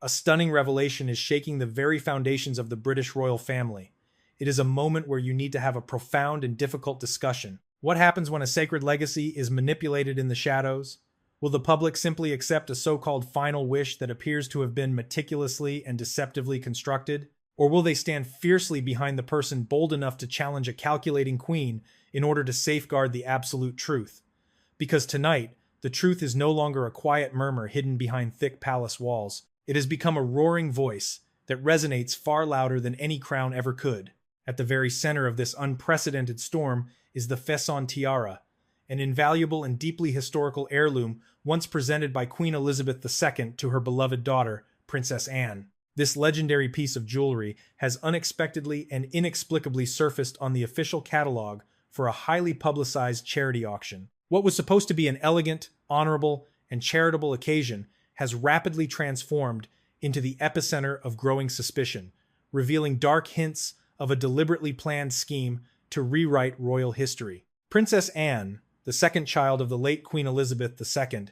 A stunning revelation is shaking the very foundations of the British royal family. It is a moment where you need to have a profound and difficult discussion. What happens when a sacred legacy is manipulated in the shadows? Will the public simply accept a so-called final wish that appears to have been meticulously and deceptively constructed? Or will they stand fiercely behind the person bold enough to challenge a calculating queen in order to safeguard the absolute truth? Because tonight, the truth is no longer a quiet murmur hidden behind thick palace walls. It has become a roaring voice that resonates far louder than any crown ever could. At the very center of this unprecedented storm is the Fesson tiara, an invaluable and deeply historical heirloom once presented by Queen Elizabeth II to her beloved daughter, Princess Anne. This legendary piece of jewelry has unexpectedly and inexplicably surfaced on the official catalog for a highly publicized charity auction. What was supposed to be an elegant, honorable, and charitable occasion has rapidly transformed into the epicenter of growing suspicion, revealing dark hints of a deliberately planned scheme to rewrite royal history. Princess Anne, the second child of the late Queen Elizabeth II,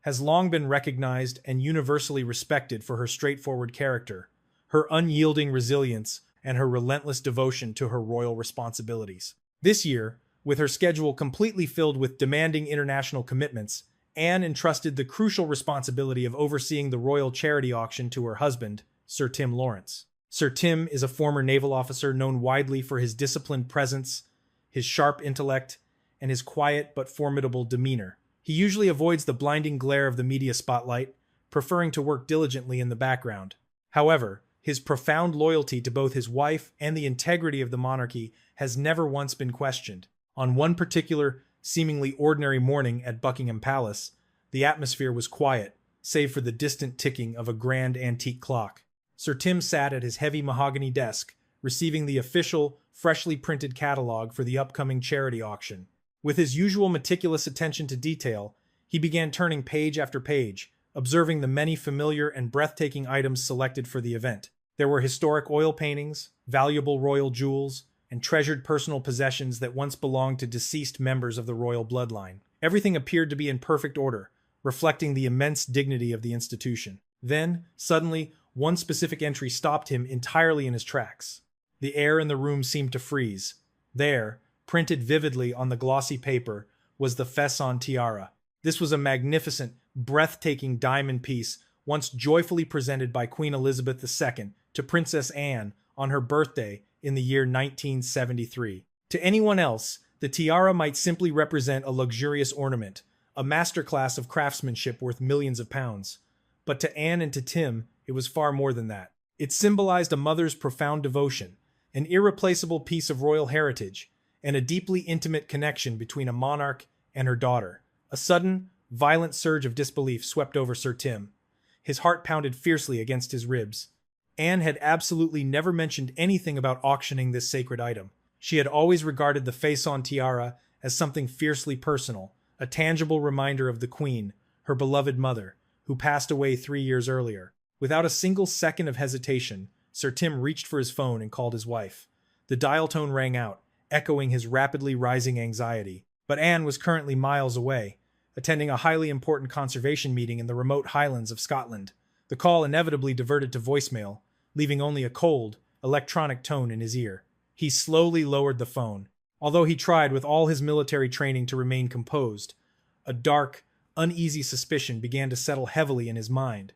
has long been recognized and universally respected for her straightforward character, her unyielding resilience, and her relentless devotion to her royal responsibilities. This year, with her schedule completely filled with demanding international commitments, Anne entrusted the crucial responsibility of overseeing the royal charity auction to her husband, Sir Tim Lawrence. Sir Tim is a former naval officer known widely for his disciplined presence, his sharp intellect, and his quiet but formidable demeanor. He usually avoids the blinding glare of the media spotlight, preferring to work diligently in the background. However, his profound loyalty to both his wife and the integrity of the monarchy has never once been questioned. On one particular, seemingly ordinary morning at Buckingham Palace, the atmosphere was quiet, save for the distant ticking of a grand antique clock. Sir Tim sat at his heavy mahogany desk, receiving the official, freshly printed catalog for the upcoming charity auction. With his usual meticulous attention to detail, he began turning page after page, observing the many familiar and breathtaking items selected for the event. There were historic oil paintings, valuable royal jewels, and treasured personal possessions that once belonged to deceased members of the royal bloodline. Everything appeared to be in perfect order, reflecting the immense dignity of the institution. Then, suddenly, one specific entry stopped him entirely in his tracks. The air in the room seemed to freeze. There, printed vividly on the glossy paper, was the Fesson tiara. This was a magnificent, breathtaking diamond piece once joyfully presented by Queen Elizabeth II to Princess Anne on her birthday in the year 1973. To anyone else, the tiara might simply represent a luxurious ornament, a masterclass of craftsmanship worth millions of pounds. But to Anne and to Tim, it was far more than that. It symbolized a mother's profound devotion, an irreplaceable piece of royal heritage, and a deeply intimate connection between a monarch and her daughter. A sudden, violent surge of disbelief swept over Sir Tim. His heart pounded fiercely against his ribs. Anne had absolutely never mentioned anything about auctioning this sacred item. She had always regarded the Fesson tiara as something fiercely personal, a tangible reminder of the Queen, her beloved mother, who passed away 3 years earlier. Without a single second of hesitation, Sir Tim reached for his phone and called his wife. The dial tone rang out, echoing his rapidly rising anxiety. But Anne was currently miles away, attending a highly important conservation meeting in the remote highlands of Scotland. The call inevitably diverted to voicemail, leaving only a cold, electronic tone in his ear. He slowly lowered the phone. Although he tried with all his military training to remain composed, a dark, uneasy suspicion began to settle heavily in his mind.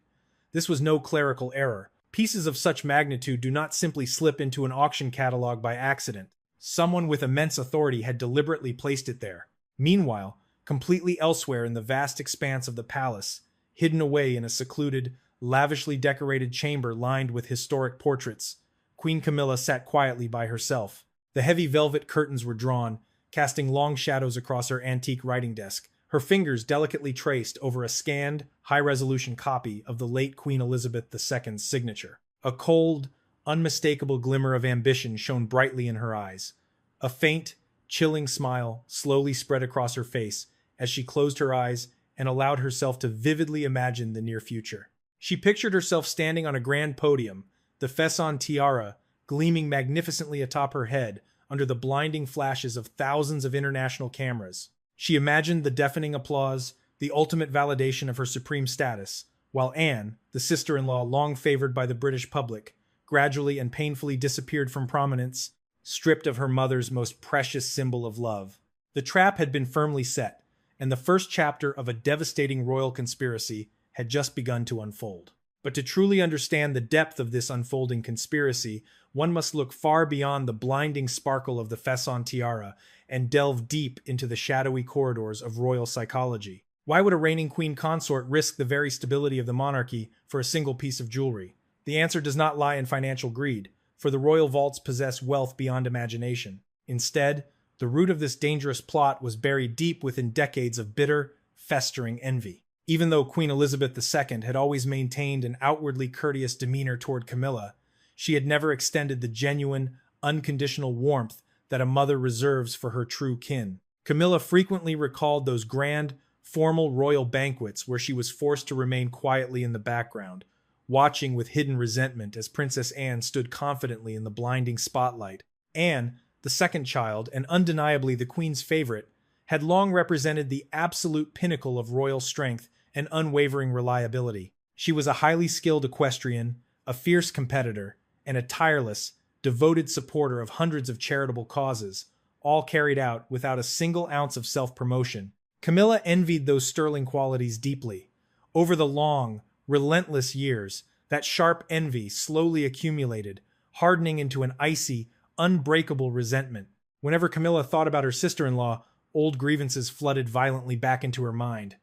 This was no clerical error. Pieces of such magnitude do not simply slip into an auction catalog by accident. Someone with immense authority had deliberately placed it there. Meanwhile, completely elsewhere in the vast expanse of the palace, hidden away in a secluded, lavishly decorated chamber lined with historic portraits, Queen Camilla sat quietly by herself. The heavy velvet curtains were drawn, casting long shadows across her antique writing desk, her fingers delicately traced over a scanned, high-resolution copy of the late Queen Elizabeth II's signature. A cold, unmistakable glimmer of ambition shone brightly in her eyes. A faint, chilling smile slowly spread across her face as she closed her eyes and allowed herself to vividly imagine the near future. She pictured herself standing on a grand podium, the Fesson tiara gleaming magnificently atop her head under the blinding flashes of thousands of international cameras. She imagined the deafening applause, the ultimate validation of her supreme status, while Anne, the sister-in-law long favored by the British public, gradually and painfully disappeared from prominence, stripped of her mother's most precious symbol of love. The trap had been firmly set, and the first chapter of a devastating royal conspiracy had just begun to unfold. But to truly understand the depth of this unfolding conspiracy, one must look far beyond the blinding sparkle of the fez-on tiara and delve deep into the shadowy corridors of royal psychology. Why would a reigning queen consort risk the very stability of the monarchy for a single piece of jewelry? The answer does not lie in financial greed, for the royal vaults possess wealth beyond imagination. Instead, the root of this dangerous plot was buried deep within decades of bitter, festering envy. Even though Queen Elizabeth II had always maintained an outwardly courteous demeanor toward Camilla, she had never extended the genuine, unconditional warmth that a mother reserves for her true kin. Camilla frequently recalled those grand, formal royal banquets where she was forced to remain quietly in the background, watching with hidden resentment as Princess Anne stood confidently in the blinding spotlight. Anne, the second child and undeniably the Queen's favorite, had long represented the absolute pinnacle of royal strength and unwavering reliability. She was a highly skilled equestrian, a fierce competitor, and a tireless, devoted supporter of hundreds of charitable causes, all carried out without a single ounce of self-promotion. Camilla envied those sterling qualities deeply. Over the long, relentless years, that sharp envy slowly accumulated, hardening into an icy, unbreakable resentment. Whenever Camilla thought about her sister-in-law, old grievances flooded violently back into her mind.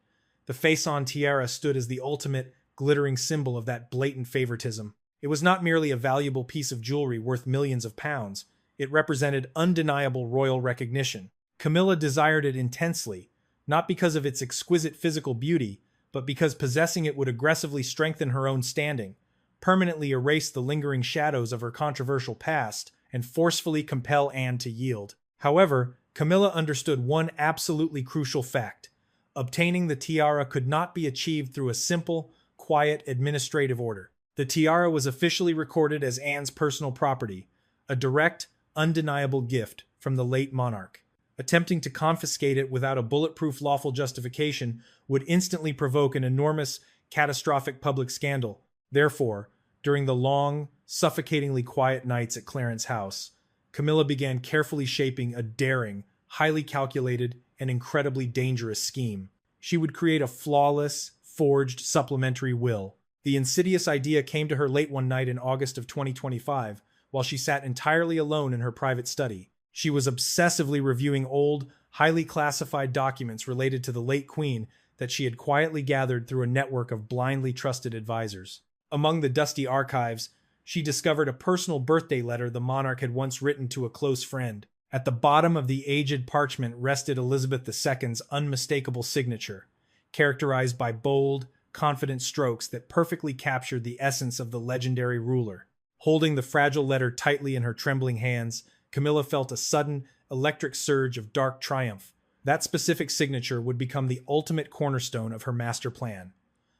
The fez-on tiara stood as the ultimate, glittering symbol of that blatant favoritism. It was not merely a valuable piece of jewelry worth millions of pounds. It represented undeniable royal recognition. Camilla desired it intensely, not because of its exquisite physical beauty, but because possessing it would aggressively strengthen her own standing, permanently erase the lingering shadows of her controversial past, and forcefully compel Anne to yield. However, Camilla understood one absolutely crucial fact. Obtaining the tiara could not be achieved through a simple, quiet administrative order. The tiara was officially recorded as Anne's personal property, a direct, undeniable gift from the late monarch. Attempting to confiscate it without a bulletproof lawful justification would instantly provoke an enormous, catastrophic public scandal. Therefore, during the long, suffocatingly quiet nights at Clarence House, Camilla began carefully shaping a daring, highly calculated, and incredibly dangerous scheme. She would create a flawless, forged supplementary will. The insidious idea came to her late one night in August of 2025, while she sat entirely alone in her private study. She was obsessively reviewing old, highly classified documents related to the late Queen that she had quietly gathered through a network of blindly trusted advisors. Among the dusty archives, she discovered a personal birthday letter the monarch had once written to a close friend. At the bottom of the aged parchment rested Elizabeth II's unmistakable signature, characterized by bold, confident strokes that perfectly captured the essence of the legendary ruler. Holding the fragile letter tightly in her trembling hands, Camilla felt a sudden, electric surge of dark triumph. That specific signature would become the ultimate cornerstone of her master plan.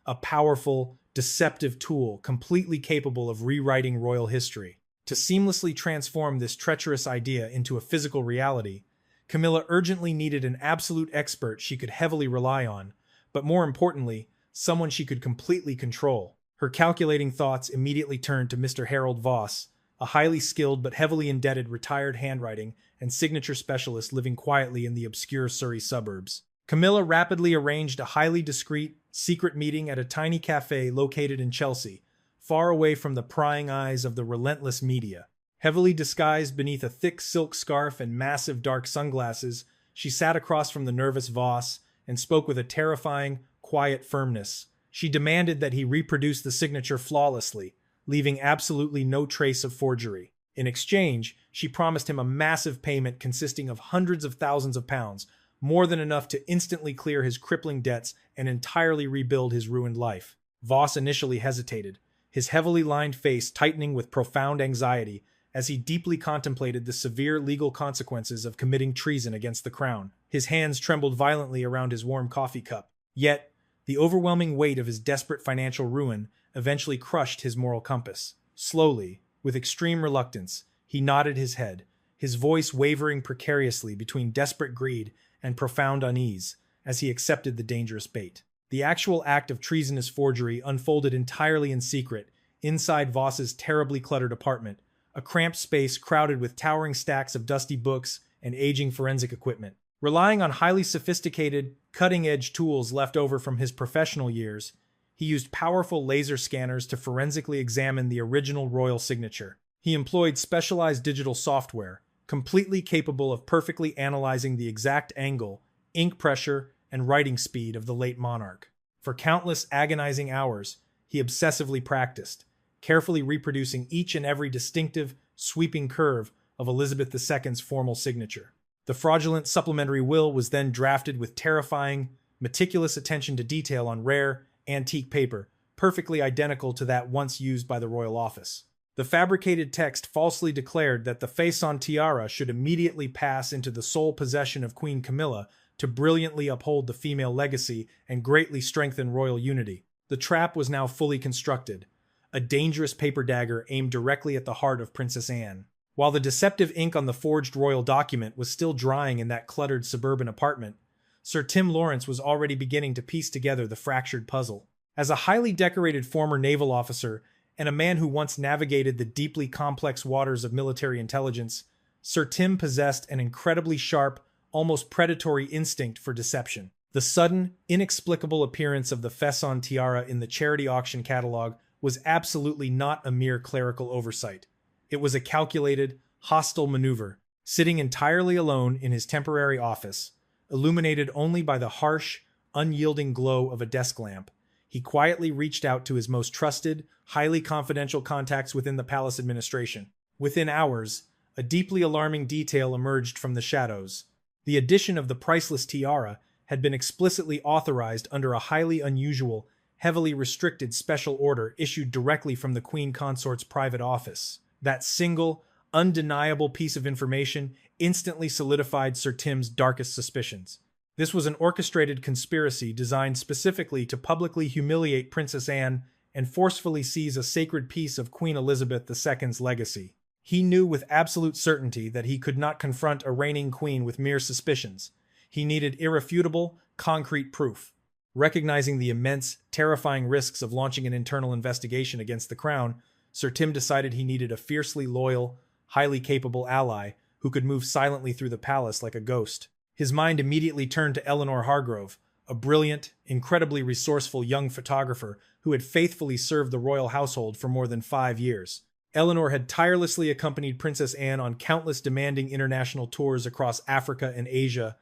A powerful, deceptive tool completely capable of rewriting royal history. To seamlessly transform this treacherous idea into a physical reality, Camilla urgently needed an absolute expert she could heavily rely on, but more importantly, someone she could completely control. Her calculating thoughts immediately turned to Mr. Harold Voss, a highly skilled but heavily indebted retired handwriting and signature specialist living quietly in the obscure Surrey suburbs. Camilla rapidly arranged a highly discreet, secret meeting at a tiny cafe located in Chelsea, far away from the prying eyes of the relentless media. Heavily disguised beneath a thick silk scarf and massive dark sunglasses, she sat across from the nervous Voss and spoke with a terrifying, quiet firmness. She demanded that he reproduce the signature flawlessly, leaving absolutely no trace of forgery. In exchange, she promised him a massive payment consisting of hundreds of thousands of pounds, more than enough to instantly clear his crippling debts and entirely rebuild his ruined life. Voss initially hesitated, his heavily lined face tightening with profound anxiety as he deeply contemplated the severe legal consequences of committing treason against the crown. His hands trembled violently around his warm coffee cup. Yet, the overwhelming weight of his desperate financial ruin eventually crushed his moral compass. Slowly, with extreme reluctance, he nodded his head, his voice wavering precariously between desperate greed and profound unease as he accepted the dangerous bait. The actual act of treasonous forgery unfolded entirely in secret, inside Voss's terribly cluttered apartment, a cramped space crowded with towering stacks of dusty books and aging forensic equipment. Relying on highly sophisticated, cutting-edge tools left over from his professional years, he used powerful laser scanners to forensically examine the original royal signature. He employed specialized digital software, completely capable of perfectly analyzing the exact angle, ink pressure, and writing speed of the late monarch. For countless agonizing hours, he obsessively practiced, carefully reproducing each and every distinctive, sweeping curve of Elizabeth II's formal signature. The fraudulent supplementary will was then drafted with terrifying, meticulous attention to detail on rare, antique paper, perfectly identical to that once used by the royal office. The fabricated text falsely declared that the face-on tiara should immediately pass into the sole possession of Queen Camilla to brilliantly uphold the female legacy and greatly strengthen royal unity. The trap was now fully constructed, a dangerous paper dagger aimed directly at the heart of Princess Anne. While the deceptive ink on the forged royal document was still drying in that cluttered suburban apartment, Sir Tim Lawrence was already beginning to piece together the fractured puzzle. As a highly decorated former naval officer and a man who once navigated the deeply complex waters of military intelligence, Sir Tim possessed an incredibly sharp, almost predatory instinct for deception. The sudden, inexplicable appearance of the Fesson tiara in the charity auction catalog was absolutely not a mere clerical oversight. It was a calculated, hostile maneuver. Sitting entirely alone in his temporary office, illuminated only by the harsh, unyielding glow of a desk lamp, he quietly reached out to his most trusted, highly confidential contacts within the palace administration. Within hours, a deeply alarming detail emerged from the shadows. The addition of the priceless tiara had been explicitly authorized under a highly unusual, heavily restricted special order issued directly from the Queen Consort's private office. That single, undeniable piece of information instantly solidified Sir Tim's darkest suspicions. This was an orchestrated conspiracy designed specifically to publicly humiliate Princess Anne and forcefully seize a sacred piece of Queen Elizabeth II's legacy. He knew with absolute certainty that he could not confront a reigning queen with mere suspicions. He needed irrefutable, concrete proof. Recognizing the immense, terrifying risks of launching an internal investigation against the crown, Sir Tim decided he needed a fiercely loyal, highly capable ally who could move silently through the palace like a ghost. His mind immediately turned to Eleanor Hargrove, a brilliant, incredibly resourceful young photographer who had faithfully served the royal household for more than 5 years. Eleanor had tirelessly accompanied Princess Anne on countless demanding international tours across Africa and Asia,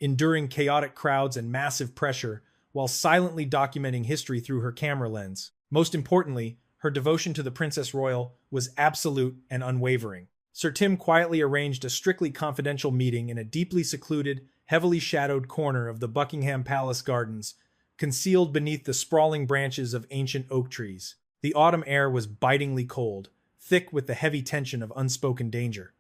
enduring chaotic crowds and massive pressure while silently documenting history through her camera lens. Most importantly, her devotion to the Princess Royal was absolute and unwavering. Sir Tim quietly arranged a strictly confidential meeting in a deeply secluded, heavily shadowed corner of the Buckingham Palace gardens, concealed beneath the sprawling branches of ancient oak trees. The autumn air was bitingly cold, thick with the heavy tension of unspoken danger.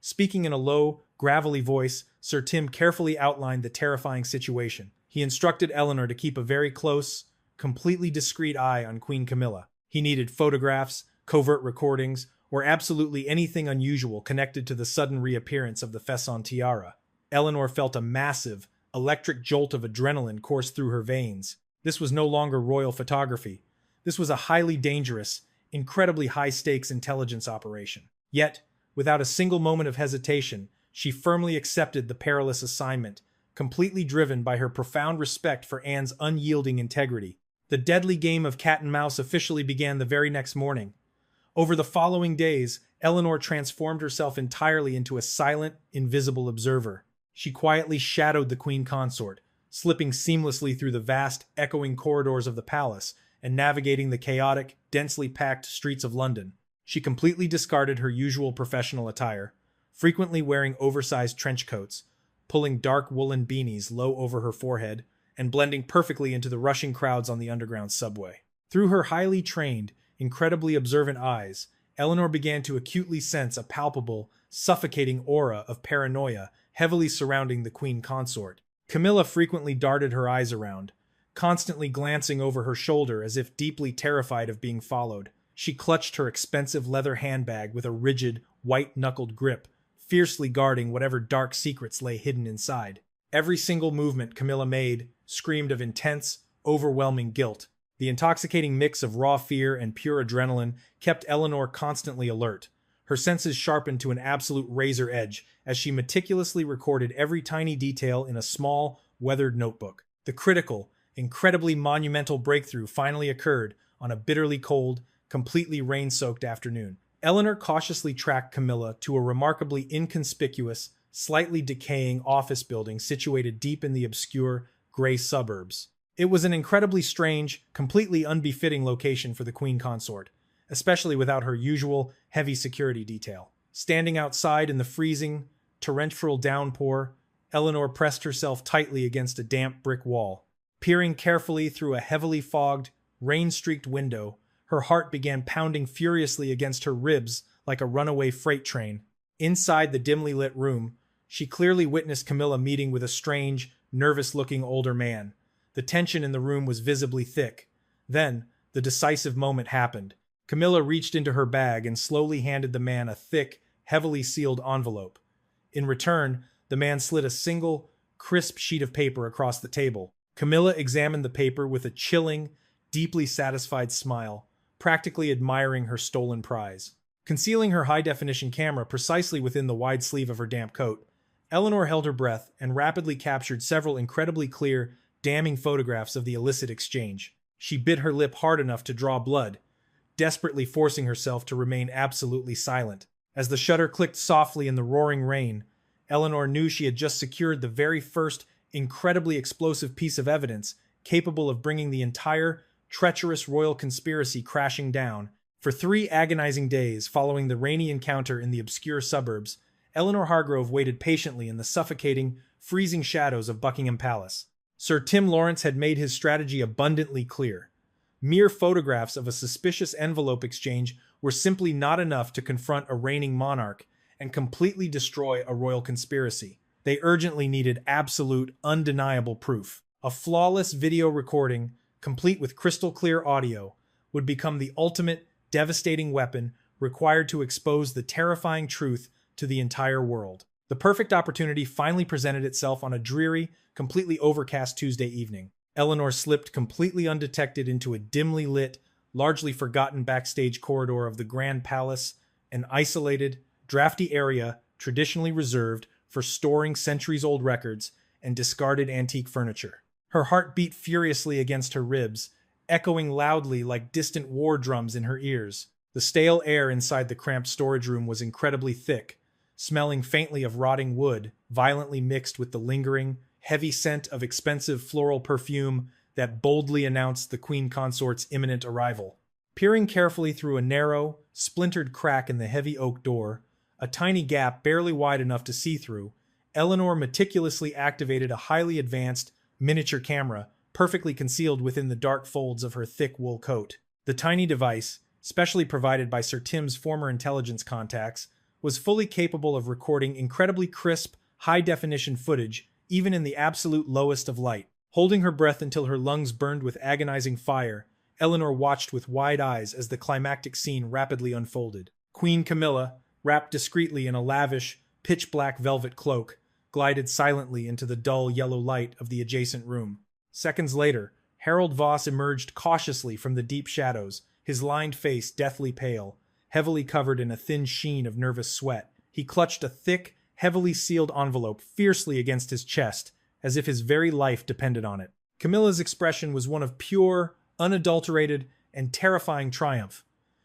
Speaking in a low, gravelly voice, Sir Tim carefully outlined the terrifying situation. He instructed Eleanor to keep a very close, completely discreet eye on Queen Camilla. He needed photographs, covert recordings, or absolutely anything unusual connected to the sudden reappearance of the Fesson tiara. Eleanor felt a massive, electric jolt of adrenaline course through her veins. This was no longer royal photography. This was a highly dangerous, incredibly high-stakes intelligence operation. Yet, without a single moment of hesitation, she firmly accepted the perilous assignment, completely driven by her profound respect for Anne's unyielding integrity. The deadly game of cat and mouse officially began the very next morning. Over the following days, Eleanor transformed herself entirely into a silent, invisible observer. She quietly shadowed the Queen Consort, slipping seamlessly through the vast, echoing corridors of the palace and navigating the chaotic, densely packed streets of London. She completely discarded her usual professional attire, frequently wearing oversized trench coats, pulling dark woolen beanies low over her forehead, and blending perfectly into the rushing crowds on the underground subway. Through her highly trained, incredibly observant eyes, Eleanor began to acutely sense a palpable, suffocating aura of paranoia heavily surrounding the Queen Consort. Camilla frequently darted her eyes around, constantly glancing over her shoulder as if deeply terrified of being followed. She clutched her expensive leather handbag with a rigid, white-knuckled grip, fiercely guarding whatever dark secrets lay hidden inside. Every single movement Camilla made screamed of intense, overwhelming guilt. The intoxicating mix of raw fear and pure adrenaline kept Eleanor constantly alert, her senses sharpened to an absolute razor edge as she meticulously recorded every tiny detail in a small, weathered notebook. The critical, incredibly monumental breakthrough finally occurred on a bitterly cold, completely rain-soaked afternoon. Eleanor cautiously tracked Camilla to a remarkably inconspicuous, slightly decaying office building situated deep in the obscure, gray suburbs. It was an incredibly strange, completely unbefitting location for the Queen Consort, especially without her usual heavy security detail. Standing outside in the freezing, torrential downpour, Eleanor pressed herself tightly against a damp brick wall. Peering carefully through a heavily fogged, rain-streaked window, her heart began pounding furiously against her ribs like a runaway freight train. Inside the dimly lit room, she clearly witnessed Camilla meeting with a strange, nervous-looking older man. The tension in the room was visibly thick. Then, the decisive moment happened. Camilla reached into her bag and slowly handed the man a thick, heavily sealed envelope. In return, the man slid a single, crisp sheet of paper across the table. Camilla examined the paper with a chilling, deeply satisfied smile, practically admiring her stolen prize. Concealing her high-definition camera precisely within the wide sleeve of her damp coat, Eleanor held her breath and rapidly captured several incredibly clear, damning photographs of the illicit exchange. She bit her lip hard enough to draw blood, desperately forcing herself to remain absolutely silent. As the shutter clicked softly in the roaring rain, Eleanor knew she had just secured the very first incredibly explosive piece of evidence capable of bringing the entire treacherous royal conspiracy crashing down. For 3 agonizing days following the rainy encounter in the obscure suburbs, Eleanor Hargrove waited patiently in the suffocating, freezing shadows of Buckingham Palace. Sir Tim Lawrence had made his strategy abundantly clear. Mere photographs of a suspicious envelope exchange were simply not enough to confront a reigning monarch and completely destroy a royal conspiracy. They urgently needed absolute, undeniable proof. A flawless video recording, complete with crystal-clear audio, would become the ultimate, devastating weapon required to expose the terrifying truth to the entire world. The perfect opportunity finally presented itself on a dreary, completely overcast Tuesday evening. Eleanor slipped completely undetected into a dimly lit, largely forgotten backstage corridor of the Grand Palace, an isolated, drafty area traditionally reserved for storing centuries-old records and discarded antique furniture. Her heart beat furiously against her ribs, echoing loudly like distant war drums in her ears. The stale air inside the cramped storage room was incredibly thick, smelling faintly of rotting wood, violently mixed with the lingering, heavy scent of expensive floral perfume that boldly announced the Queen Consort's imminent arrival. Peering carefully through a narrow, splintered crack in the heavy oak door, a tiny gap barely wide enough to see through, Eleanor meticulously activated a highly advanced, miniature camera, perfectly concealed within the dark folds of her thick wool coat. The tiny device, specially provided by Sir Tim's former intelligence contacts, was fully capable of recording incredibly crisp, high-definition footage, even in the absolute lowest of light. Holding her breath until her lungs burned with agonizing fire, Eleanor watched with wide eyes as the climactic scene rapidly unfolded. Queen Camilla, wrapped discreetly in a lavish, pitch-black velvet cloak, glided silently into the dull yellow light of the adjacent room. Seconds later, Harold Voss emerged cautiously from the deep shadows, his lined face deathly pale, heavily covered in a thin sheen of nervous sweat. He clutched a thick, heavily sealed envelope fiercely against his chest, as if his very life depended on it. Camilla's expression was one of pure, unadulterated, and terrifying triumph.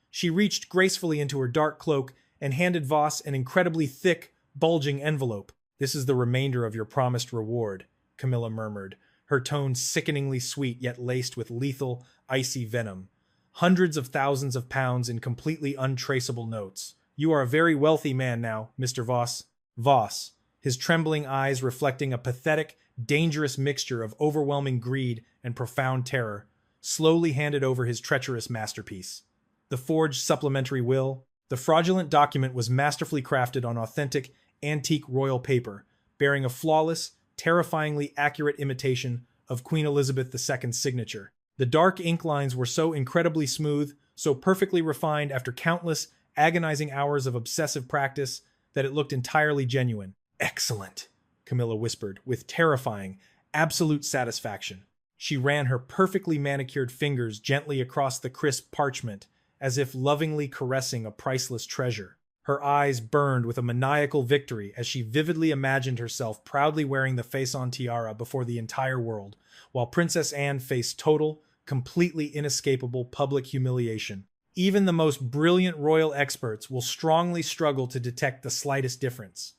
She reached gracefully into her dark cloak and handed Voss an incredibly thick, bulging envelope. "This is the remainder of your promised reward," Camilla murmured, her tone sickeningly sweet yet laced with lethal, icy venom. "Hundreds of thousands of pounds in completely untraceable notes. You are a very wealthy man now, Mr. Voss." Voss, his trembling eyes reflecting a pathetic, dangerous mixture of overwhelming greed and profound terror, slowly handed over his treacherous masterpiece. The forged supplementary will. The fraudulent document was masterfully crafted on authentic, antique royal paper, bearing a flawless, terrifyingly accurate imitation of Queen Elizabeth II's signature. The dark ink lines were so incredibly smooth, so perfectly refined after countless, agonizing hours of obsessive practice, that it looked entirely genuine. "Excellent," Camilla whispered, with terrifying, absolute satisfaction. She ran her perfectly manicured fingers gently across the crisp parchment, as if lovingly caressing a priceless treasure. Her eyes burned with a maniacal victory as she vividly imagined herself proudly wearing the face-on tiara before the entire world, while Princess Anne faced total, completely inescapable public humiliation. Even the most brilliant royal experts will strongly struggle to detect the slightest difference.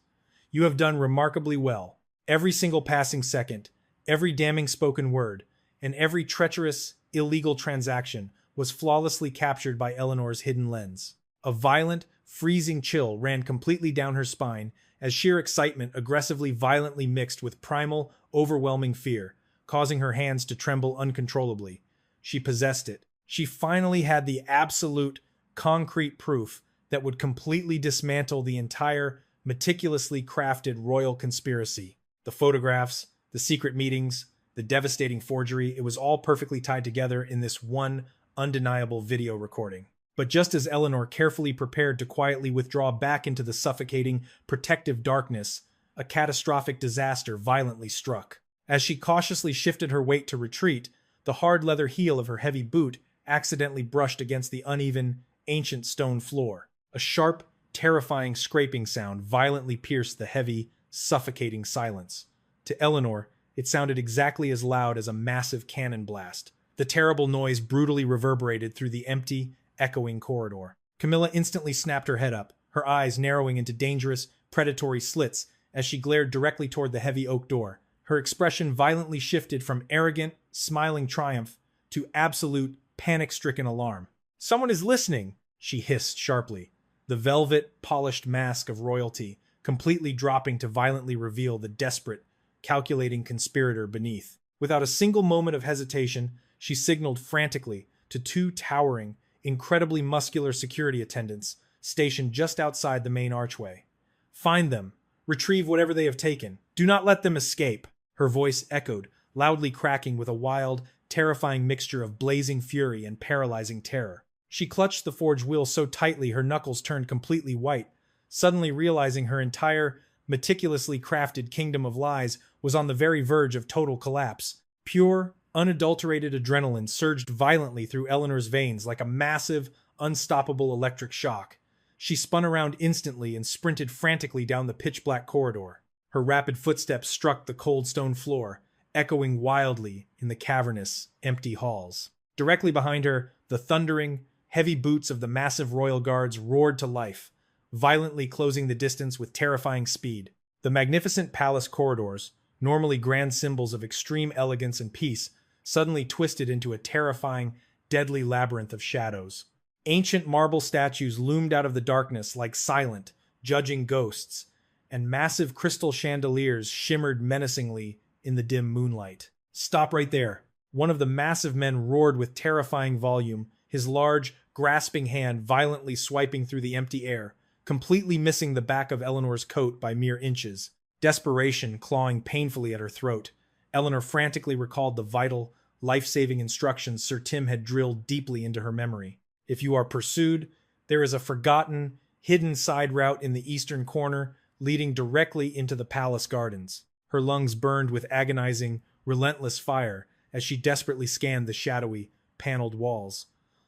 You have done remarkably well. Every single passing second, every damning spoken word, and every treacherous, illegal transaction was flawlessly captured by Eleanor's hidden lens. A violent, freezing chill ran completely down her spine as sheer excitement aggressively violently mixed with primal, overwhelming fear, causing her hands to tremble uncontrollably. She possessed it. She finally had the absolute, concrete proof that would completely dismantle the entire, meticulously crafted royal conspiracy. The photographs, the secret meetings, the devastating forgery, it was all perfectly tied together in this one undeniable video recording. But just as Eleanor carefully prepared to quietly withdraw back into the suffocating, protective darkness, a catastrophic disaster violently struck. As she cautiously shifted her weight to retreat, the hard leather heel of her heavy boot accidentally brushed against the uneven, ancient stone floor. A sharp, terrifying scraping sound violently pierced the heavy, suffocating silence. To Eleanor, it sounded exactly as loud as a massive cannon blast. The terrible noise brutally reverberated through the empty, echoing corridor. Camilla instantly snapped her head up, her eyes narrowing into dangerous, predatory slits as she glared directly toward the heavy oak door. Her expression violently shifted from arrogant, smiling triumph to absolute, panic-stricken alarm. "Someone is listening!" she hissed sharply, the velvet, polished mask of royalty completely dropping to violently reveal the desperate, calculating conspirator beneath. Without a single moment of hesitation, she signaled frantically to two towering, incredibly muscular security attendants stationed just outside the main archway. "Find them. Retrieve whatever they have taken. Do not let them escape." Her voice echoed, loudly cracking with a wild, terrifying mixture of blazing fury and paralyzing terror. She clutched the forge wheel so tightly her knuckles turned completely white, suddenly realizing her entire, meticulously crafted kingdom of lies was on the very verge of total collapse. Pure, unadulterated adrenaline surged violently through Eleanor's veins like a massive, unstoppable electric shock. She spun around instantly and sprinted frantically down the pitch-black corridor. Her rapid footsteps struck the cold stone floor, echoing wildly in the cavernous, empty halls. Directly behind her, the thundering, heavy boots of the massive royal guards roared to life, violently closing the distance with terrifying speed. The magnificent palace corridors, normally grand symbols of extreme elegance and peace, suddenly twisted into a terrifying, deadly labyrinth of shadows. Ancient marble statues loomed out of the darkness like silent, judging ghosts, and massive crystal chandeliers shimmered menacingly in the dim moonlight. "Stop right there!" One of the massive men roared with terrifying volume, his large, grasping hand violently swiping through the empty air, completely missing the back of Eleanor's coat by mere inches. Desperation clawing painfully at her throat, Eleanor frantically recalled the vital, life-saving instructions Sir Tim had drilled deeply into her memory. If you are pursued, there is a forgotten, hidden side route in the eastern corner leading directly into the palace gardens. Her lungs burned with agonizing, relentless fire as she desperately scanned the shadowy, paneled walls.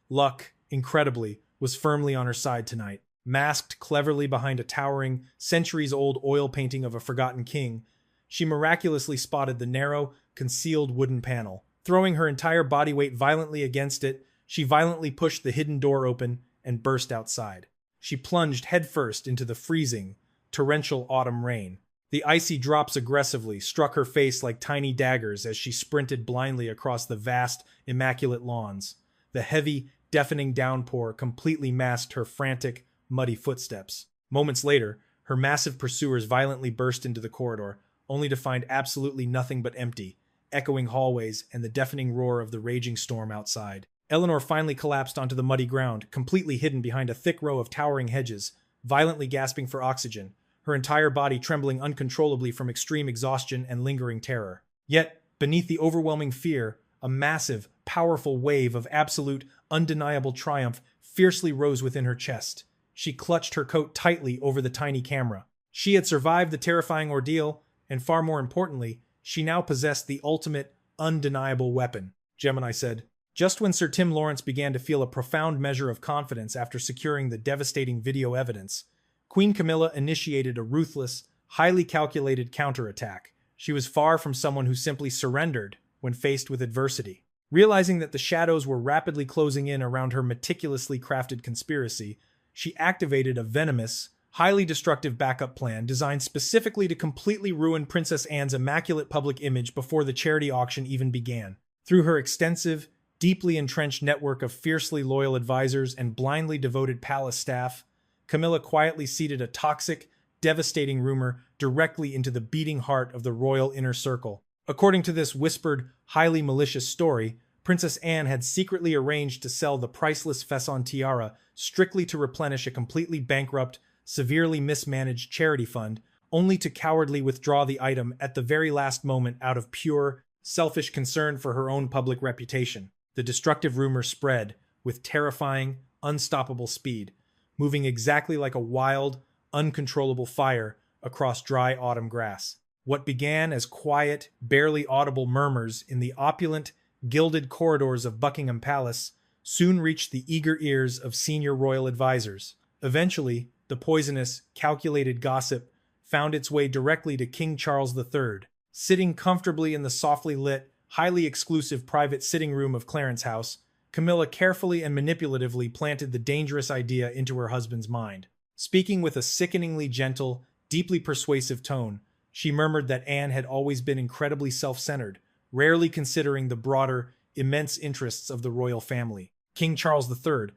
Luck, incredibly, was firmly on her side tonight. Masked cleverly behind a towering, centuries-old oil painting of a forgotten king, she miraculously spotted the narrow, concealed wooden panel. Throwing her entire body weight violently against it, she violently pushed the hidden door open and burst outside. She plunged headfirst into the freezing, torrential autumn rain. The icy drops aggressively struck her face like tiny daggers as she sprinted blindly across the vast, immaculate lawns. The heavy, deafening downpour completely masked her frantic, muddy footsteps. Moments later, her massive pursuers violently burst into the corridor, only to find absolutely nothing but empty, echoing hallways and the deafening roar of the raging storm outside. Eleanor finally collapsed onto the muddy ground, completely hidden behind a thick row of towering hedges, violently gasping for oxygen, her entire body trembling uncontrollably from extreme exhaustion and lingering terror. Yet, beneath the overwhelming fear, a massive, powerful wave of absolute, undeniable triumph fiercely rose within her chest. She clutched her coat tightly over the tiny camera. She had survived the terrifying ordeal, and far more importantly, she now possessed the ultimate, undeniable weapon, Gemini said. Just when Sir Tim Lawrence began to feel a profound measure of confidence after securing the devastating video evidence, Queen Camilla initiated a ruthless, highly calculated counterattack. She was far from someone who simply surrendered when faced with adversity. Realizing that the shadows were rapidly closing in around her meticulously crafted conspiracy, she activated a venomous, highly destructive backup plan designed specifically to completely ruin Princess Anne's immaculate public image before the charity auction even began. Through her extensive, deeply entrenched network of fiercely loyal advisors and blindly devoted palace staff, Camilla quietly seeded a toxic, devastating rumor directly into the beating heart of the royal inner circle. According to this whispered, highly malicious story, Princess Anne had secretly arranged to sell the priceless Fesson tiara strictly to replenish a completely bankrupt, severely mismanaged charity fund, only to cowardly withdraw the item at the very last moment out of pure, selfish concern for her own public reputation. The destructive rumor spread with terrifying, unstoppable speed, moving exactly like a wild, uncontrollable fire across dry autumn grass. What began as quiet, barely audible murmurs in the opulent, gilded corridors of Buckingham Palace soon reached the eager ears of senior royal advisors. Eventually, the poisonous, calculated gossip found its way directly to King Charles III. Sitting comfortably in the softly lit, highly exclusive private sitting room of Clarence House, Camilla carefully and manipulatively planted the dangerous idea into her husband's mind. Speaking with a sickeningly gentle, deeply persuasive tone, she murmured that Anne had always been incredibly self-centered, rarely considering the broader, immense interests of the royal family. King Charles III,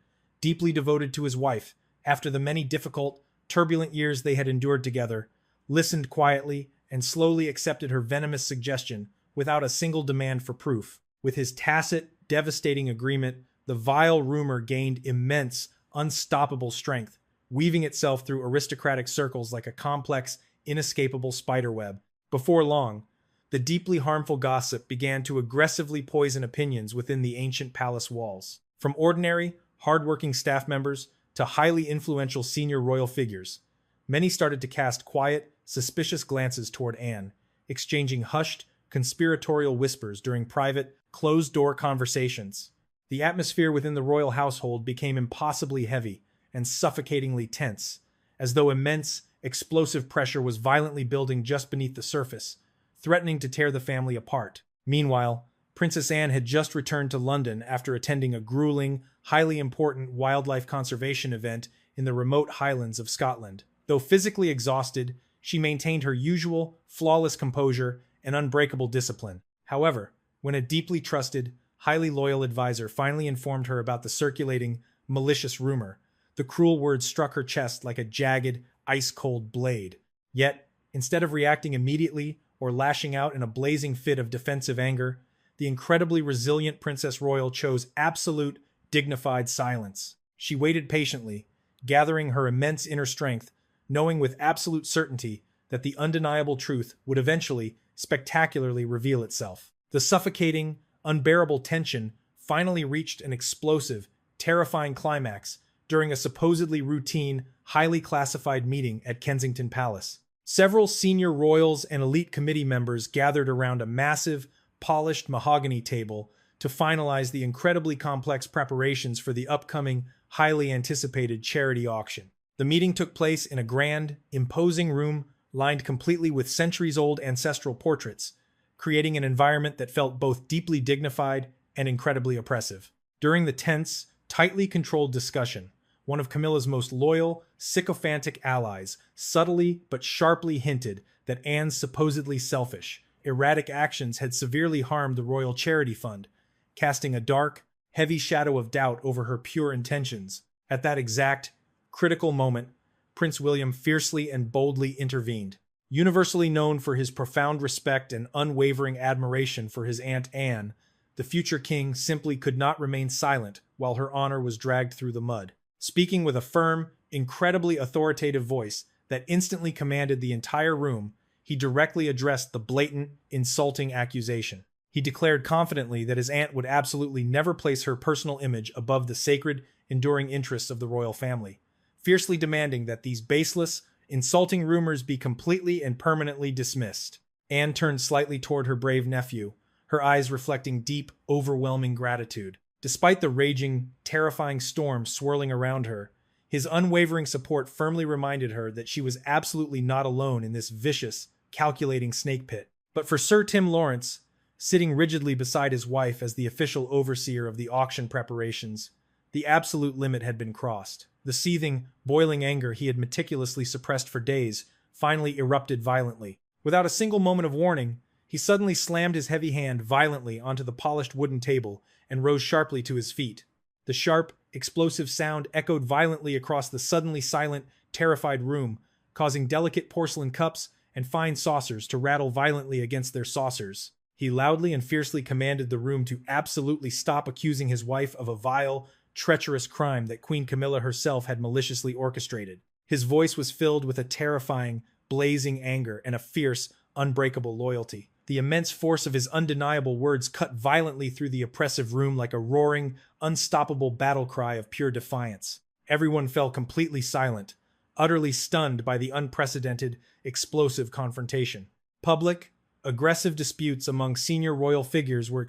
deeply devoted to his wife, after the many difficult, turbulent years they had endured together, listened quietly and slowly accepted her venomous suggestion without a single demand for proof. With his tacit, devastating agreement, the vile rumor gained immense, unstoppable strength, weaving itself through aristocratic circles like a complex, inescapable spiderweb. Before long, the deeply harmful gossip began to aggressively poison opinions within the ancient palace walls. From ordinary, hardworking staff members to highly influential senior royal figures, many started to cast quiet, suspicious glances toward Anne, exchanging hushed, conspiratorial whispers during private, closed-door conversations. The atmosphere within the royal household became impossibly heavy and suffocatingly tense, as though immense, explosive pressure was violently building just beneath the surface, threatening to tear the family apart. Meanwhile, Princess Anne had just returned to London after attending a grueling, highly important wildlife conservation event in the remote Highlands of Scotland. Though physically exhausted, she maintained her usual, flawless composure and unbreakable discipline. However, when a deeply trusted, highly loyal advisor finally informed her about the circulating, malicious rumor, the cruel words struck her chest like a jagged, ice-cold blade. Yet, instead of reacting immediately or lashing out in a blazing fit of defensive anger, the incredibly resilient Princess Royal chose absolute, dignified silence. She waited patiently, gathering her immense inner strength, knowing with absolute certainty that the undeniable truth would eventually, spectacularly reveal itself. The suffocating, unbearable tension finally reached an explosive, terrifying climax during a supposedly routine, highly classified meeting at Kensington Palace. Several senior royals and elite committee members gathered around a massive, polished mahogany table to finalize the incredibly complex preparations for the upcoming, highly anticipated charity auction. The meeting took place in a grand, imposing room lined completely with centuries-old ancestral portraits, creating an environment that felt both deeply dignified and incredibly oppressive. During the tense, tightly controlled discussion, one of Camilla's most loyal, sycophantic allies subtly but sharply hinted that Anne's supposedly selfish, erratic actions had severely harmed the royal charity fund, casting a dark, heavy shadow of doubt over her pure intentions. At that exact, critical moment, Prince William fiercely and boldly intervened. Universally known for his profound respect and unwavering admiration for his Aunt Anne, the future king simply could not remain silent while her honor was dragged through the mud. Speaking with a firm, incredibly authoritative voice that instantly commanded the entire room, he directly addressed the blatant, insulting accusation. He declared confidently that his aunt would absolutely never place her personal image above the sacred, enduring interests of the royal family, fiercely demanding that these baseless, insulting rumors be completely and permanently dismissed. Anne turned slightly toward her brave nephew, her eyes reflecting deep, overwhelming gratitude. Despite the raging, terrifying storm swirling around her, his unwavering support firmly reminded her that she was absolutely not alone in this vicious, calculating snake pit. But for Sir Tim Lawrence, sitting rigidly beside his wife as the official overseer of the auction preparations, the absolute limit had been crossed. The seething, boiling anger he had meticulously suppressed for days finally erupted violently. Without a single moment of warning, he suddenly slammed his heavy hand violently onto the polished wooden table and rose sharply to his feet. The sharp, explosive sound echoed violently across the suddenly silent, terrified room, causing delicate porcelain cups and fine saucers to rattle violently against their saucers. He loudly and fiercely commanded the room to absolutely stop accusing his wife of a vile, treacherous crime that Queen Camilla herself had maliciously orchestrated. His voice was filled with a terrifying, blazing anger and a fierce, unbreakable loyalty. The immense force of his undeniable words cut violently through the oppressive room like a roaring, unstoppable battle cry of pure defiance. Everyone fell completely silent, utterly stunned by the unprecedented, explosive confrontation. Public, aggressive disputes among senior royal figures were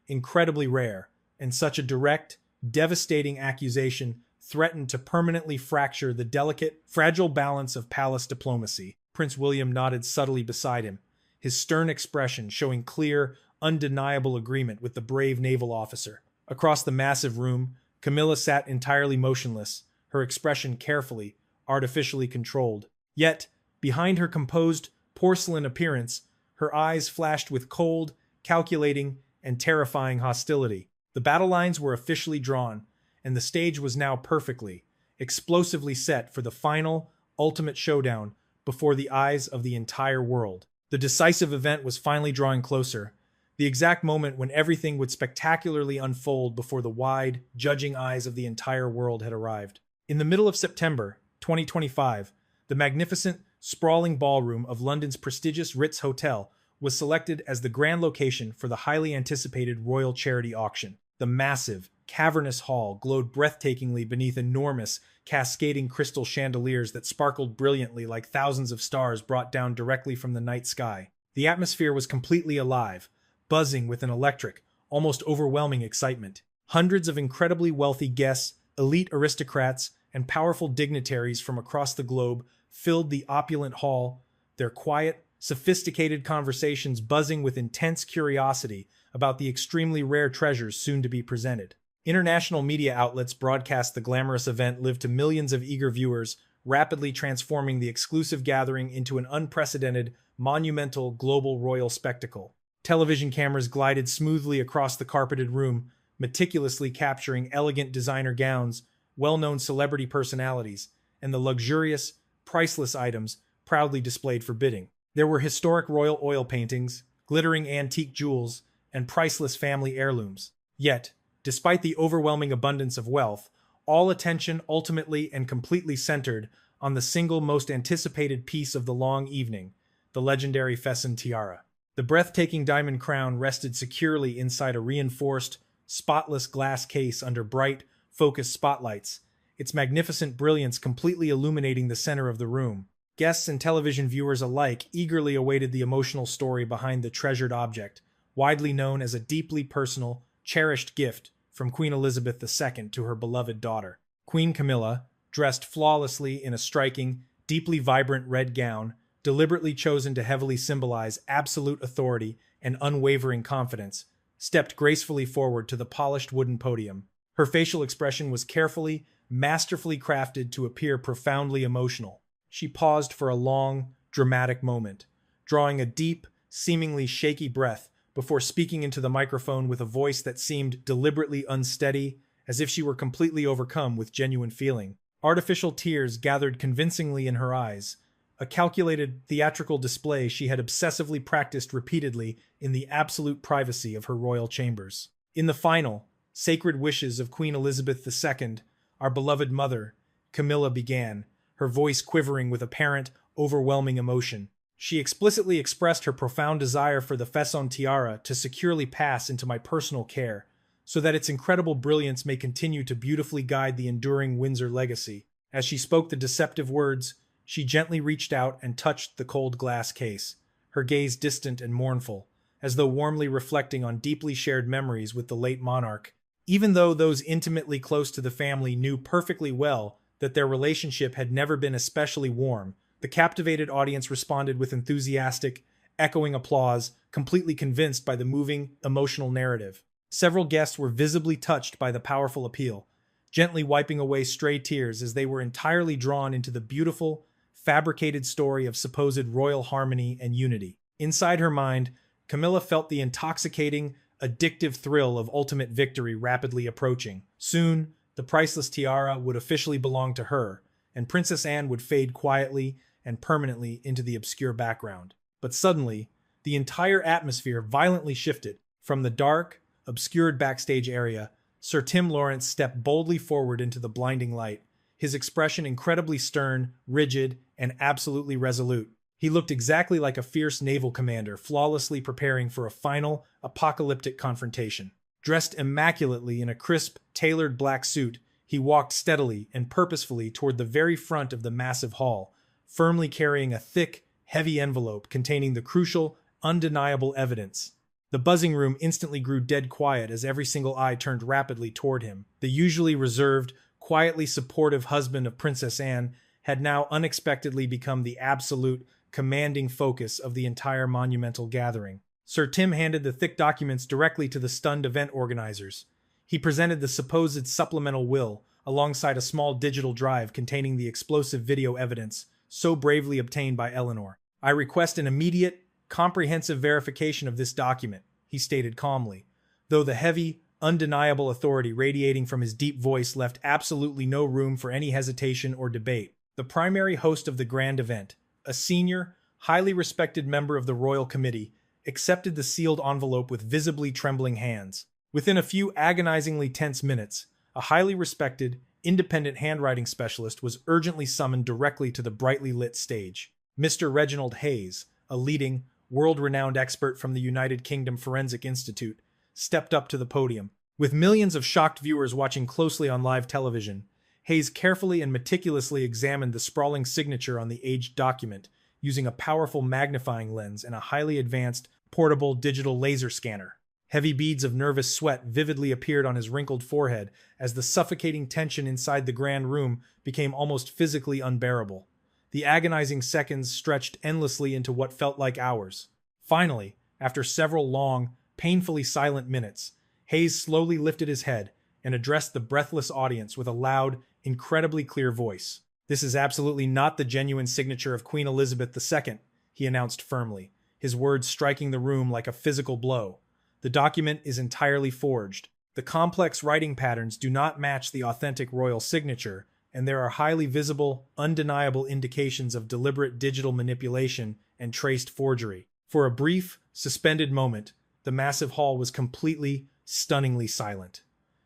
incredibly rare, and such a direct, devastating accusation threatened to permanently fracture the delicate, fragile balance of palace diplomacy. Prince William nodded subtly beside him, his stern expression showing clear, undeniable agreement with the brave naval officer. Across the massive room, Camilla sat entirely motionless, her expression carefully, artificially controlled. Yet, behind her composed, porcelain appearance, her eyes flashed with cold, calculating, and terrifying hostility. The battle lines were officially drawn, and the stage was now perfectly, explosively set for the final, ultimate showdown before the eyes of the entire world. The decisive event was finally drawing closer, the exact moment when everything would spectacularly unfold before the wide, judging eyes of the entire world had arrived. In the middle of September 2025, the magnificent, sprawling ballroom of London's prestigious Ritz Hotel was selected as the grand location for the highly anticipated royal charity auction. The massive, cavernous hall glowed breathtakingly beneath enormous, cascading crystal chandeliers that sparkled brilliantly like thousands of stars brought down directly from the night sky. The atmosphere was completely alive, buzzing with an electric, almost overwhelming excitement. Hundreds of incredibly wealthy guests, elite aristocrats, and powerful dignitaries from across the globe filled the opulent hall, their quiet, sophisticated conversations buzzing with intense curiosity about the extremely rare treasures soon to be presented. International media outlets broadcast the glamorous event lived to millions of eager viewers, rapidly transforming the exclusive gathering into an unprecedented, monumental global royal spectacle. Television cameras glided smoothly across the carpeted room, meticulously capturing elegant designer gowns, well-known celebrity personalities, and the luxurious, priceless items proudly displayed for bidding. There were historic royal oil paintings, glittering antique jewels, and priceless family heirlooms. Yet, despite the overwhelming abundance of wealth, all attention ultimately and completely centered on the single most anticipated piece of the long evening, the legendary Fesson tiara. The breathtaking diamond crown rested securely inside a reinforced, spotless glass case under bright, focused spotlights, its magnificent brilliance completely illuminating the center of the room. Guests and television viewers alike eagerly awaited the emotional story behind the treasured object, widely known as a deeply personal, cherished gift from Queen Elizabeth II to her beloved daughter. Queen Camilla, dressed flawlessly in a striking, deeply vibrant red gown, deliberately chosen to heavily symbolize absolute authority and unwavering confidence, stepped gracefully forward to the polished wooden podium. Her facial expression was carefully, masterfully crafted to appear profoundly emotional. She paused for a long, dramatic moment, drawing a deep, seemingly shaky breath before speaking into the microphone with a voice that seemed deliberately unsteady, as if she were completely overcome with genuine feeling. Artificial tears gathered convincingly in her eyes, a calculated theatrical display she had obsessively practiced repeatedly in the absolute privacy of her royal chambers. In the final, sacred wishes of Queen Elizabeth II, our beloved mother, Camilla began, her voice quivering with apparent, overwhelming emotion. She explicitly expressed her profound desire for the Fesson tiara to securely pass into my personal care, so that its incredible brilliance may continue to beautifully guide the enduring Windsor legacy. As she spoke the deceptive words, she gently reached out and touched the cold glass case, her gaze distant and mournful, as though warmly reflecting on deeply shared memories with the late monarch. Even though those intimately close to the family knew perfectly well that their relationship had never been especially warm, the captivated audience responded with enthusiastic, echoing applause, completely convinced by the moving, emotional narrative. Several guests were visibly touched by the powerful appeal, gently wiping away stray tears as they were entirely drawn into the beautiful, fabricated story of supposed royal harmony and unity. Inside her mind, Camilla felt the intoxicating, addictive thrill of ultimate victory rapidly approaching. Soon, the priceless tiara would officially belong to her, and Princess Anne would fade quietly and permanently into the obscure background. But suddenly, the entire atmosphere violently shifted. From the dark, obscured backstage area, Sir Tim Lawrence stepped boldly forward into the blinding light, his expression incredibly stern, rigid, and absolutely resolute. He looked exactly like a fierce naval commander, flawlessly preparing for a final, apocalyptic confrontation. Dressed immaculately in a crisp, tailored black suit, he walked steadily and purposefully toward the very front of the massive hall, firmly carrying a thick, heavy envelope containing the crucial, undeniable evidence. The buzzing room instantly grew dead quiet as every single eye turned rapidly toward him. The usually reserved, quietly supportive husband of Princess Anne had now unexpectedly become the absolute, commanding focus of the entire monumental gathering. Sir Tim handed the thick documents directly to the stunned event organizers. He presented the supposed supplemental will, alongside a small digital drive containing the explosive video evidence so bravely obtained by Eleanor. "I request an immediate, comprehensive verification of this document," he stated calmly, though the heavy, undeniable authority radiating from his deep voice left absolutely no room for any hesitation or debate. The primary host of the grand event, a senior, highly respected member of the royal committee, accepted the sealed envelope with visibly trembling hands. Within a few agonizingly tense minutes, a highly respected, independent handwriting specialist was urgently summoned directly to the brightly lit stage. Mr. Reginald Hayes, a leading, world-renowned expert from the United Kingdom Forensic Institute, stepped up to the podium. With millions of shocked viewers watching closely on live television, Hayes carefully and meticulously examined the sprawling signature on the aged document using a powerful magnifying lens and a highly advanced, portable digital laser scanner. Heavy beads of nervous sweat vividly appeared on his wrinkled forehead as the suffocating tension inside the grand room became almost physically unbearable. The agonizing seconds stretched endlessly into what felt like hours. Finally, after several long, painfully silent minutes, Hayes slowly lifted his head and addressed the breathless audience with a loud, incredibly clear voice. "This is absolutely not the genuine signature of Queen Elizabeth II, he announced firmly, his words striking the room like a physical blow. "The document is entirely forged. The complex writing patterns do not match the authentic royal signature, and there are highly visible, undeniable indications of deliberate digital manipulation and traced forgery." For a brief, suspended moment, the massive hall was completely, stunningly silent.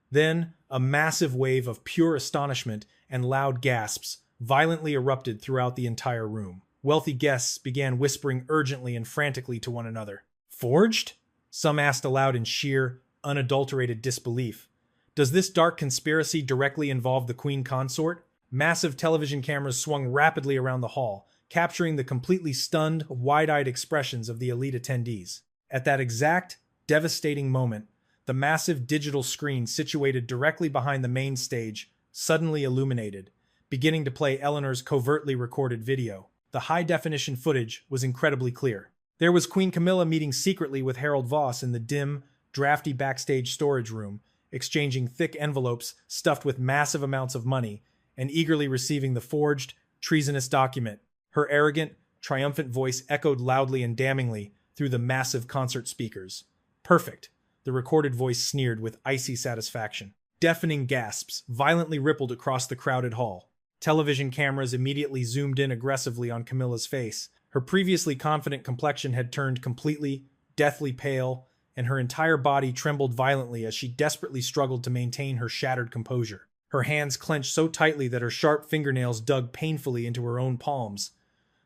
Then, a massive wave of pure astonishment and loud gasps violently erupted throughout the entire room. Wealthy guests began whispering urgently and frantically to one another. "Forged?" some asked aloud in sheer, unadulterated disbelief. "Does this dark conspiracy directly involve the Queen Consort?" Massive television cameras swung rapidly around the hall, capturing the completely stunned, wide-eyed expressions of the elite attendees. At that exact, devastating moment, the massive digital screen situated directly behind the main stage suddenly illuminated, beginning to play Eleanor's covertly recorded video. The high-definition footage was incredibly clear. There was Queen Camilla meeting secretly with Harold Voss in the dim, drafty backstage storage room, exchanging thick envelopes stuffed with massive amounts of money, and eagerly receiving the forged, treasonous document. Her arrogant, triumphant voice echoed loudly and damningly through the massive concert speakers. "Perfect," the recorded voice sneered with icy satisfaction. Deafening gasps violently rippled across the crowded hall. Television cameras immediately zoomed in aggressively on Camilla's face. Her previously confident complexion had turned completely, deathly pale, and her entire body trembled violently as she desperately struggled to maintain her shattered composure. Her hands clenched so tightly that her sharp fingernails dug painfully into her own palms.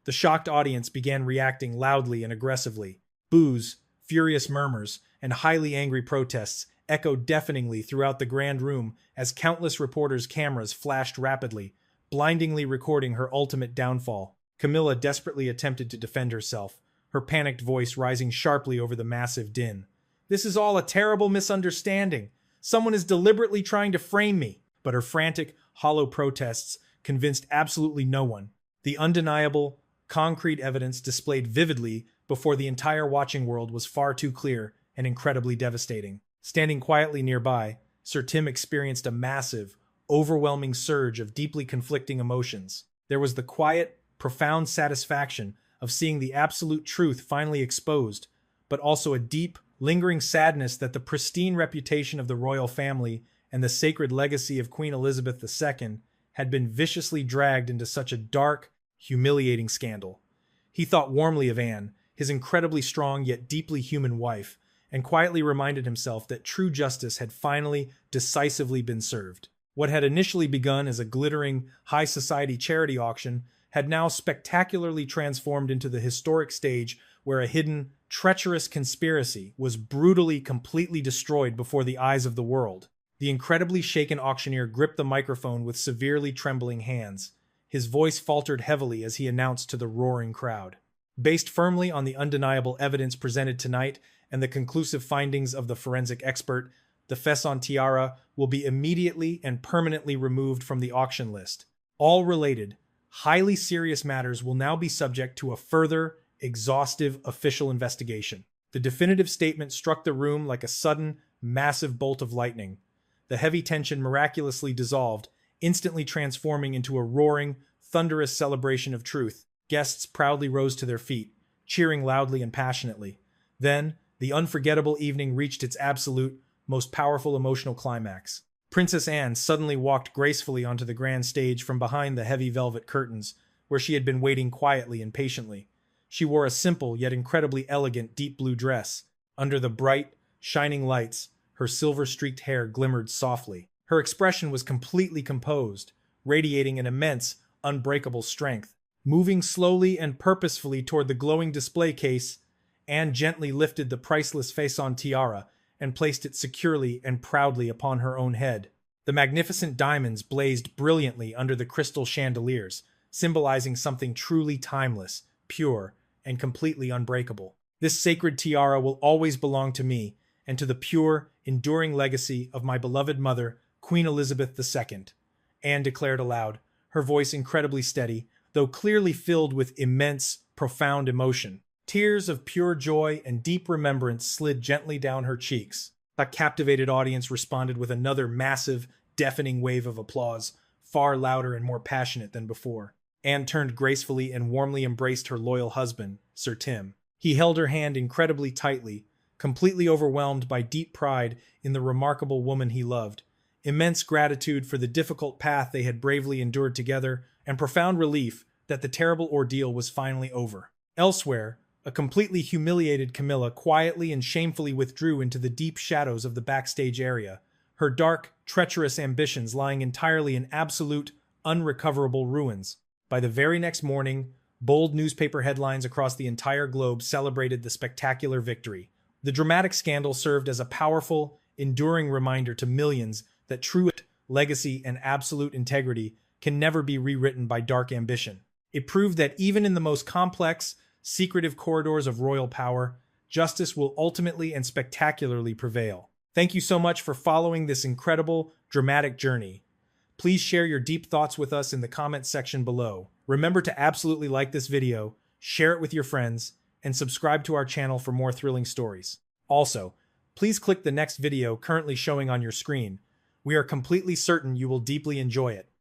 The shocked audience began reacting loudly and aggressively. Boos, furious murmurs, and highly angry protests echoed deafeningly throughout the grand room as countless reporters' cameras flashed rapidly, blindingly recording her ultimate downfall. Camilla desperately attempted to defend herself, her panicked voice rising sharply over the massive din. "This is all a terrible misunderstanding. Someone is deliberately trying to frame me." But her frantic, hollow protests convinced absolutely no one. The undeniable, concrete evidence displayed vividly before the entire watching world was far too clear and incredibly devastating. Standing quietly nearby, Sir Tim experienced a massive, overwhelming surge of deeply conflicting emotions. There was the quiet, profound satisfaction of seeing the absolute truth finally exposed, but also a deep, lingering sadness that the pristine reputation of the royal family and the sacred legacy of Queen Elizabeth II had been viciously dragged into such a dark, humiliating scandal. He thought warmly of Anne, his incredibly strong yet deeply human wife, and quietly reminded himself that true justice had finally, decisively been served. What had initially begun as a glittering, high society charity auction had now spectacularly transformed into the historic stage where a hidden, treacherous conspiracy was brutally, completely destroyed before the eyes of the world. The incredibly shaken auctioneer gripped the microphone with severely trembling hands. His voice faltered heavily as he announced to the roaring crowd. Based firmly on the undeniable evidence presented tonight and the conclusive findings of the forensic expert, the Fesson tiara will be immediately and permanently removed from the auction list. All related, highly serious matters will now be subject to a further, exhaustive official investigation. The definitive statement struck the room like a sudden, massive bolt of lightning. The heavy tension miraculously dissolved, instantly transforming into a roaring, thunderous celebration of truth. Guests proudly rose to their feet, cheering loudly and passionately. Then, the unforgettable evening reached its absolute, most powerful emotional climax. Princess Anne suddenly walked gracefully onto the grand stage from behind the heavy velvet curtains, where she had been waiting quietly and patiently. She wore a simple yet incredibly elegant deep blue dress. Under the bright, shining lights, her silver-streaked hair glimmered softly. Her expression was completely composed, radiating an immense, unbreakable strength. Moving slowly and purposefully toward the glowing display case, Anne gently lifted the priceless Fesson tiara and placed it securely and proudly upon her own head. The magnificent diamonds blazed brilliantly under the crystal chandeliers, symbolizing something truly timeless, pure, and completely unbreakable. This sacred tiara will always belong to me and to the pure, enduring legacy of my beloved mother, Queen Elizabeth II, Anne declared aloud, her voice incredibly steady, though clearly filled with immense, profound emotion. Tears of pure joy and deep remembrance slid gently down her cheeks. A captivated audience responded with another massive, deafening wave of applause, far louder and more passionate than before. Anne turned gracefully and warmly embraced her loyal husband, Sir Tim. He held her hand incredibly tightly, completely overwhelmed by deep pride in the remarkable woman he loved, immense gratitude for the difficult path they had bravely endured together, and profound relief that the terrible ordeal was finally over. Elsewhere, a completely humiliated Camilla quietly and shamefully withdrew into the deep shadows of the backstage area, her dark, treacherous ambitions lying entirely in absolute, unrecoverable ruins. By the very next morning, bold newspaper headlines across the entire globe celebrated the spectacular victory. The dramatic scandal served as a powerful, enduring reminder to millions that true legacy and absolute integrity can never be rewritten by dark ambition. It proved that even in the most complex, secretive corridors of royal power, justice will ultimately and spectacularly prevail. Thank you so much for following this incredible, dramatic journey. Please share your deep thoughts with us in the comments section below. Remember to absolutely like this video, share it with your friends, and subscribe to our channel for more thrilling stories. Also, please click the next video currently showing on your screen. We are completely certain you will deeply enjoy it.